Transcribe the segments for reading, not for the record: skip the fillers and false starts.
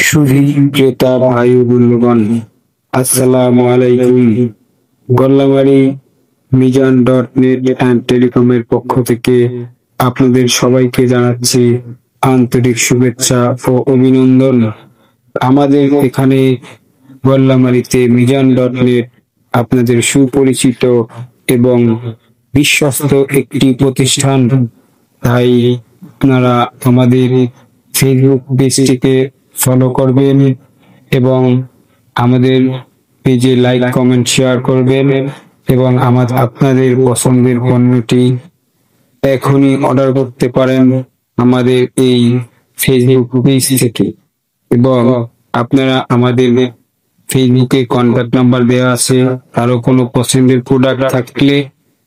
সুধী ক্রেতা ভাই ও বন্ধুগণ, আসসালামু আলাইকুম। গল্লামারি মিজান.নেট অ্যান্ড টেলিকমের পক্ষ থেকে আপনাদের সবাইকে জানাচ্ছি আন্তরিক শুভেচ্ছা ও অভিনন্দন। আমাদের এখানে গল্লামারিতে মিজান.নেট আপনাদের সুপরিচিত এবং বিশ্বস্ত একটি প্রতিষ্ঠান। তাই আপনারা আমাদের ফেসবুক পেজটিকে ফলো করবেন এবং আমাদের পেজে লাইক কমেন্ট শেয়ার করবেন এবং আপনাদের পছন্দের পণ্যটি এখনই অর্ডার করতে পারেন আমাদের এই ফেসবুক পেজ থেকে। এবং আপনারা আমাদের ফেসবুকে কন্ট্যাক্ট নাম্বার দেওয়া আছে, কারো কোনো পছন্দের প্রোডাক্ট থাকলে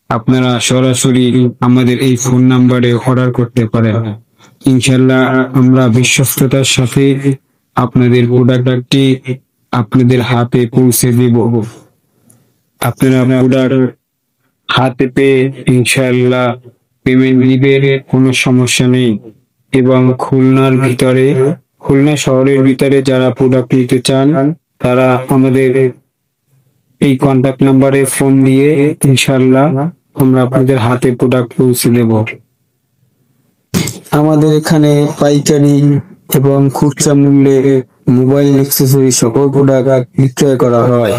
আপনারা সরাসরি আমাদের এই ফোন নাম্বারে অর্ডার করতে পারেন। ইনশাল্লাহ আমরা বিশ্বস্ততার সাথে আপনাদের প্রোডাক্টটি আপনাদের হাতে পৌঁছে দেব। আপনারা প্রোডাক্ট হাতে পেয়ে ইনশাল্লাহ পেমেন্ট দিবেন, কোনো সমস্যা নেই। এবং খুলনা শহরের ভিতরে যারা প্রোডাক্ট নিতে চান তারা আমাদের এই কন্ট্যাক্ট নাম্বারে ফোন দিয়ে ইনশাল্লাহ আমরা আপনাদের হাতে প্রোডাক্ট পৌঁছে দেব। আমাদের এখানে পাইকারি এবং খুচরা মূল্যে মোবাইল অ্যাক্সেসরি সকল প্রোডাক্ট বিক্রয় করা হয়।